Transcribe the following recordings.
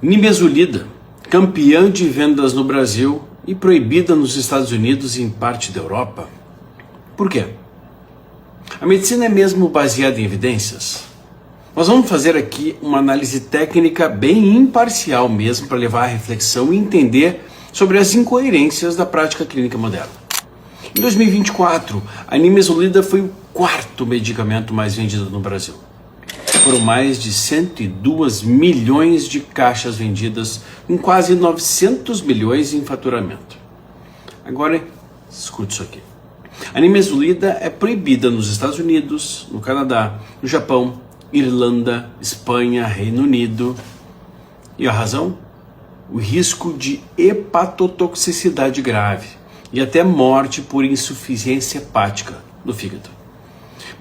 Nimesulida, campeã de vendas no Brasil e proibida nos Estados Unidos e em parte da Europa. Por quê? A medicina é mesmo baseada em evidências? Nós vamos fazer aqui uma análise técnica bem imparcial mesmo para levar à reflexão e entender sobre as incoerências da prática clínica moderna. Em 2024, a nimesulida foi o quarto medicamento mais vendido no Brasil. Foram mais de 102 milhões de caixas vendidas, com quase 900 milhões em faturamento. Agora, escute isso aqui. A nimesulida é proibida nos Estados Unidos, no Canadá, no Japão, Irlanda, Espanha, Reino Unido. E a razão? O risco de hepatotoxicidade grave e até morte por insuficiência hepática do fígado.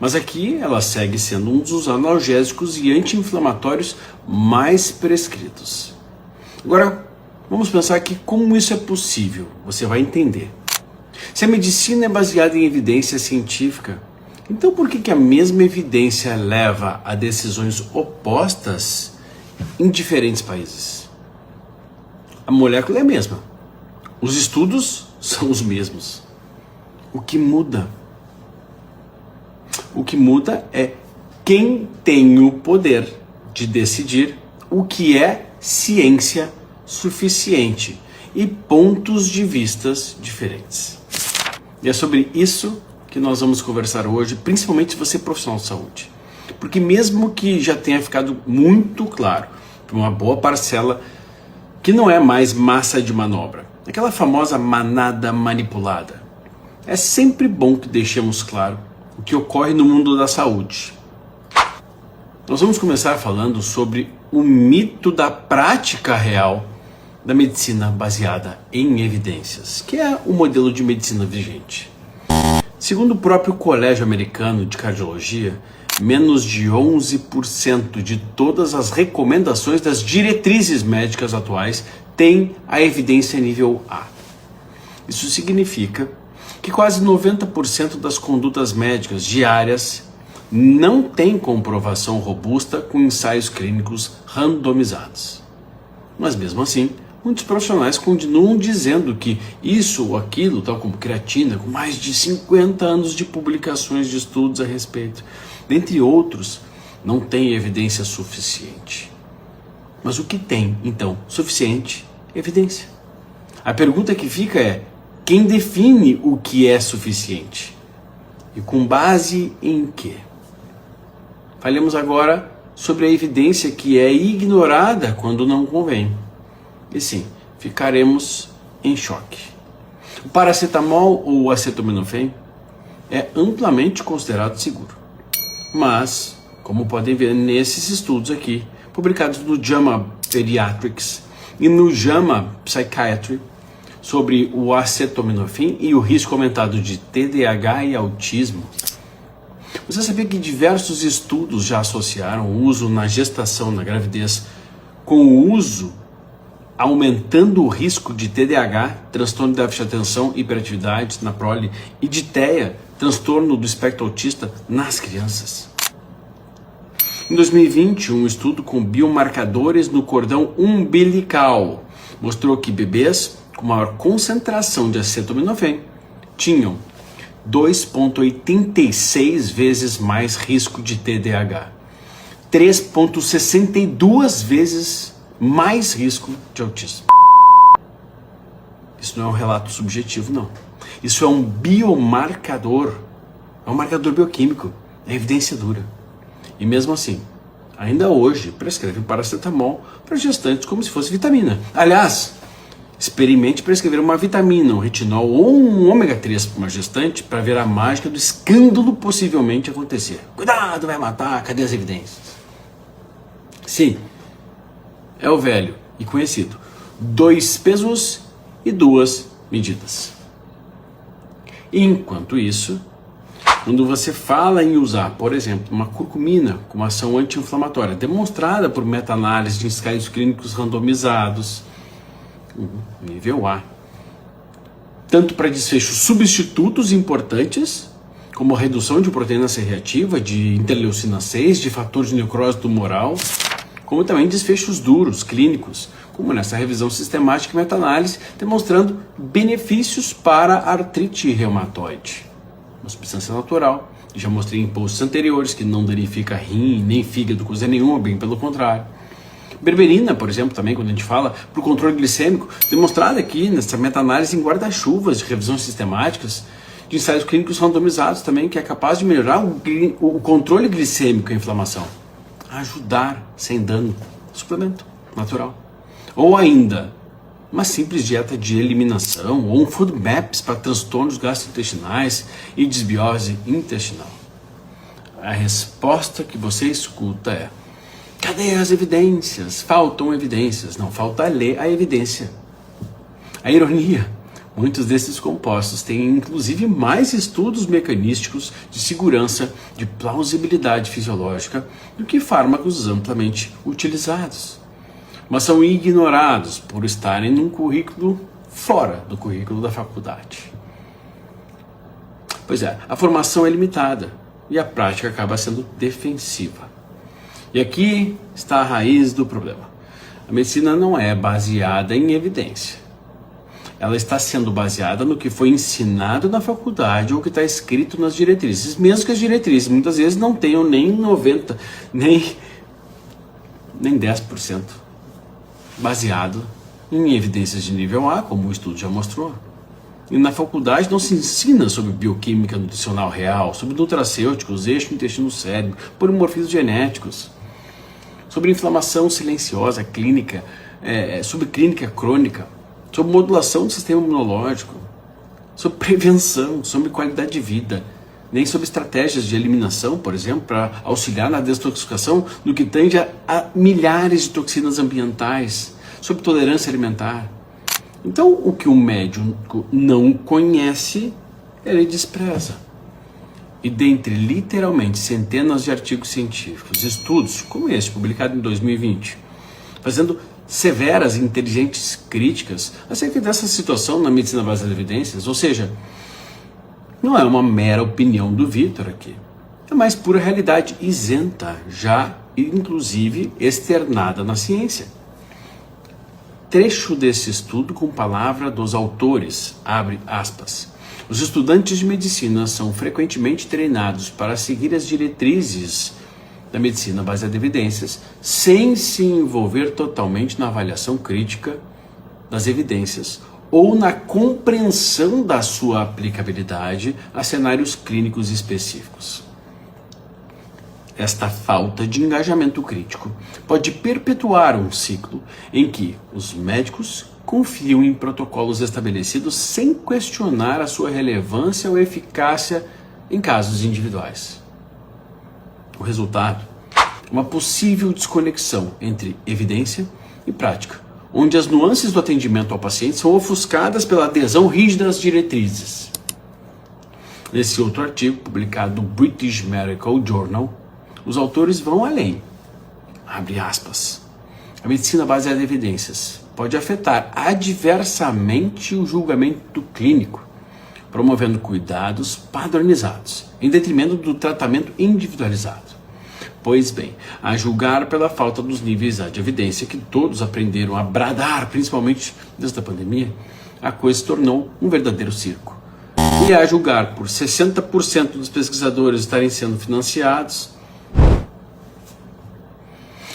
Mas aqui ela segue sendo um dos analgésicos e anti-inflamatórios mais prescritos. Agora, vamos pensar aqui como isso é possível. Você vai entender. Se a medicina é baseada em evidência científica, então por que a mesma evidência leva a decisões opostas em diferentes países? A molécula é a mesma. Os estudos são os mesmos. O que muda? O que muda é quem tem o poder de decidir o que é ciência suficiente e pontos de vistas diferentes. E é sobre isso que nós vamos conversar hoje, principalmente se você é profissional de saúde. Porque mesmo que já tenha ficado muito claro para uma boa parcela que não é mais massa de manobra, aquela famosa manada manipulada, é sempre bom que deixemos claro o que ocorre no mundo da saúde. Nós vamos começar falando sobre o mito da prática real da medicina baseada em evidências, que é o modelo de medicina vigente. Segundo o próprio Colégio Americano de Cardiologia, menos de 11% de todas as recomendações das diretrizes médicas atuais têm a evidência nível A. Isso significa que quase 90% das condutas médicas diárias não têm comprovação robusta com ensaios clínicos randomizados. Mas mesmo assim, muitos profissionais continuam dizendo que isso ou aquilo, tal como creatina, com mais de 50 anos de publicações de estudos a respeito, dentre outros, não tem evidência suficiente. Mas o que tem, então, suficiente evidência? A pergunta que fica é: quem define o que é suficiente? E com base em quê? Falemos agora sobre a evidência que é ignorada quando não convém. E sim, ficaremos em choque. O paracetamol ou acetaminofén é amplamente considerado seguro. Mas, como podem ver nesses estudos aqui, publicados no JAMA Pediatrics e no JAMA Psychiatry, sobre o acetaminofén e o risco aumentado de TDAH e autismo. Você sabia que diversos estudos já associaram o uso na gestação, na gravidez, com o uso aumentando o risco de TDAH, transtorno de déficit de atenção, hiperatividade na prole, e de TEA, transtorno do espectro autista nas crianças? Em 2020, um estudo com biomarcadores no cordão umbilical mostrou que bebês com maior concentração de acetaminofén tinham 2,86 vezes mais risco de TDAH, 3,62 vezes mais risco de autismo. Isso não é um relato subjetivo, não. Isso é um biomarcador, é um marcador bioquímico, é evidência dura. E mesmo assim, ainda hoje prescreve paracetamol para gestantes como se fosse vitamina. Aliás, experimente prescrever uma vitamina, um retinol ou um ômega 3 para uma gestante para ver a mágica do escândalo possivelmente acontecer. Cuidado, vai matar, cadê as evidências? Sim, é o velho e conhecido 2 pesos e 2 medidas. Enquanto isso, quando você fala em usar, por exemplo, uma curcumina como ação anti-inflamatória, demonstrada por meta-análise de ensaios clínicos randomizados, nível A, tanto para desfechos substitutos importantes, como a redução de proteína C reativa, de interleucina 6, de fator de necrose tumoral, como também desfechos duros, clínicos, como nessa revisão sistemática e meta-análise, demonstrando benefícios para a artrite reumatoide. Uma substância natural, já mostrei em posts anteriores que não danifica rim, nem fígado, coisa nenhuma, bem pelo contrário. Berberina, por exemplo, também quando a gente fala para o controle glicêmico, demonstrada aqui nessa meta-análise em guarda-chuvas de revisões sistemáticas, de ensaios clínicos randomizados também, que é capaz de melhorar o controle glicêmico e a inflamação. Ajudar sem dano. Suplemento natural. Ou ainda, uma simples dieta de eliminação ou um food maps para transtornos gastrointestinais e desbiose intestinal. A resposta que você escuta é: cadê as evidências? Faltam evidências. Não, falta ler a evidência. A ironia: muitos desses compostos têm inclusive mais estudos mecanísticos de segurança, de plausibilidade fisiológica, do que fármacos amplamente utilizados. Mas são ignorados por estarem num currículo fora do currículo da faculdade. Pois é, a formação é limitada e a prática acaba sendo defensiva. E aqui está a raiz do problema. A medicina não é baseada em evidência. Ela está sendo baseada no que foi ensinado na faculdade ou que está escrito nas diretrizes, mesmo que as diretrizes muitas vezes não tenham nem 90%, nem 10% baseado em evidências de nível A, como o estudo já mostrou. E na faculdade não se ensina sobre bioquímica nutricional real, sobre nutracêuticos, eixo intestino-cérebro, polimorfismos genéticos, sobre inflamação silenciosa clínica, sobre clínica crônica, sobre modulação do sistema imunológico, sobre prevenção, sobre qualidade de vida, nem sobre estratégias de eliminação, por exemplo, para auxiliar na desintoxicação no que tange a milhares de toxinas ambientais, sobre tolerância alimentar. Então, o que o médico não conhece, ele despreza. E dentre literalmente centenas de artigos científicos, estudos como este, publicado em 2020, fazendo severas e inteligentes críticas acerca dessa situação na medicina baseada em evidências, ou seja, não é uma mera opinião do Vitor aqui, é mais pura realidade isenta, já inclusive externada na ciência. Trecho desse estudo com palavra dos autores, abre aspas. Os estudantes de medicina são frequentemente treinados para seguir as diretrizes da medicina baseada em evidências, sem se envolver totalmente na avaliação crítica das evidências ou na compreensão da sua aplicabilidade a cenários clínicos específicos. Esta falta de engajamento crítico pode perpetuar um ciclo em que os médicos confiam em protocolos estabelecidos sem questionar a sua relevância ou eficácia em casos individuais. O resultado é uma possível desconexão entre evidência e prática, onde as nuances do atendimento ao paciente são ofuscadas pela adesão rígida às diretrizes. Nesse outro artigo, publicado no British Medical Journal, os autores vão além. Abre aspas. A medicina baseada em evidências pode afetar adversamente o julgamento clínico, promovendo cuidados padronizados, em detrimento do tratamento individualizado. Pois bem, a julgar pela falta dos níveis de evidência que todos aprenderam a bradar, principalmente desde a pandemia, a coisa se tornou um verdadeiro circo. E a julgar por 60% dos pesquisadores estarem sendo financiados,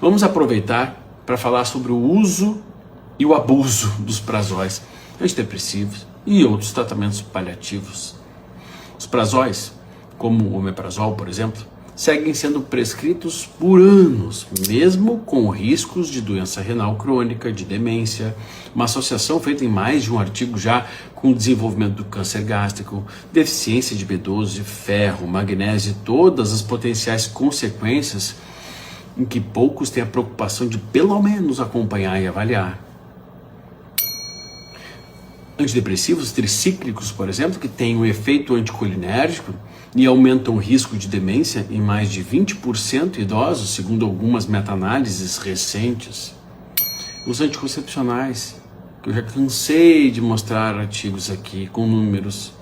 vamos aproveitar para falar sobre o uso e o abuso dos prazóis, antidepressivos e outros tratamentos paliativos. Os prazóis, como o omeprazol, por exemplo, seguem sendo prescritos por anos, mesmo com riscos de doença renal crônica, de demência, uma associação feita em mais de um artigo já com o desenvolvimento do câncer gástrico, deficiência de B12, ferro, magnésio e todas as potenciais consequências em que poucos têm a preocupação de pelo menos acompanhar e avaliar. Antidepressivos tricíclicos, por exemplo, que têm um efeito anticolinérgico e aumentam o risco de demência em mais de 20% idosos, segundo algumas meta-análises recentes. Os anticoncepcionais, que eu já cansei de mostrar artigos aqui com números,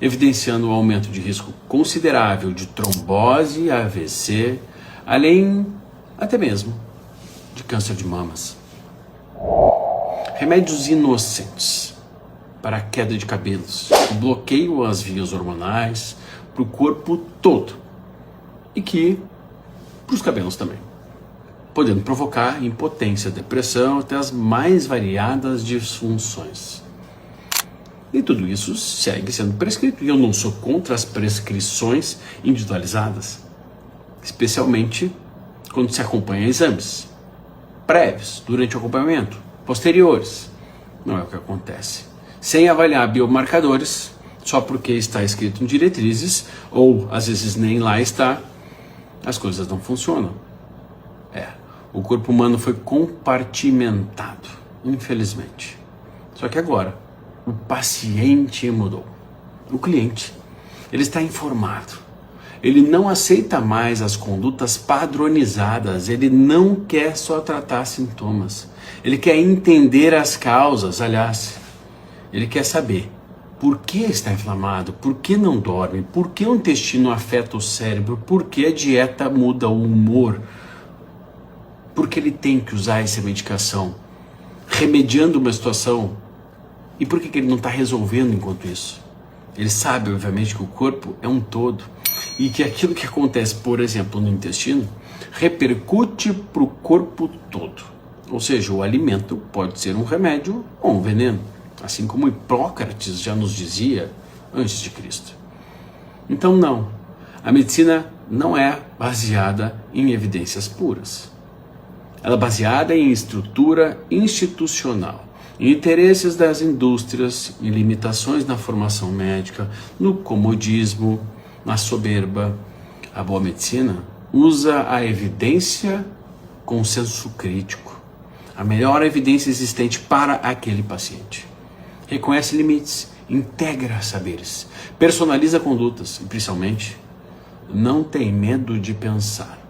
evidenciando o aumento de risco considerável de trombose, AVC, além até mesmo de câncer de mamas. Remédios inocentes para a queda de cabelos, que bloqueiam as vias hormonais para o corpo todo e que para os cabelos também, podendo provocar impotência, depressão, até as mais variadas disfunções. E tudo isso segue sendo prescrito, e eu não sou contra as prescrições individualizadas, especialmente quando se acompanha exames prévios, durante o acompanhamento, posteriores. Não é o que acontece. Sem avaliar biomarcadores, só porque está escrito em diretrizes, ou às vezes nem lá está, as coisas não funcionam. O corpo humano foi compartimentado, infelizmente. Só que agora, o paciente mudou. O cliente, ele está informado. Ele não aceita mais as condutas padronizadas. Ele não quer só tratar sintomas. Ele quer entender as causas, aliás. Ele quer saber por que está inflamado, por que não dorme, por que o intestino afeta o cérebro, por que a dieta muda o humor, por que ele tem que usar essa medicação, remediando uma situação, e por que ele não está resolvendo enquanto isso. Ele sabe, obviamente, que o corpo é um todo e que aquilo que acontece, por exemplo, no intestino, repercute para o corpo todo. Ou seja, o alimento pode ser um remédio ou um veneno, assim como Hipócrates já nos dizia antes de Cristo. Então não, a medicina não é baseada em evidências puras. Ela é baseada em estrutura institucional, em interesses das indústrias, em limitações na formação médica, no comodismo, na soberba. A boa medicina usa a evidência com senso crítico, a melhor evidência existente para aquele paciente. Reconhece limites, integra saberes, personaliza condutas e, principalmente, não tem medo de pensar.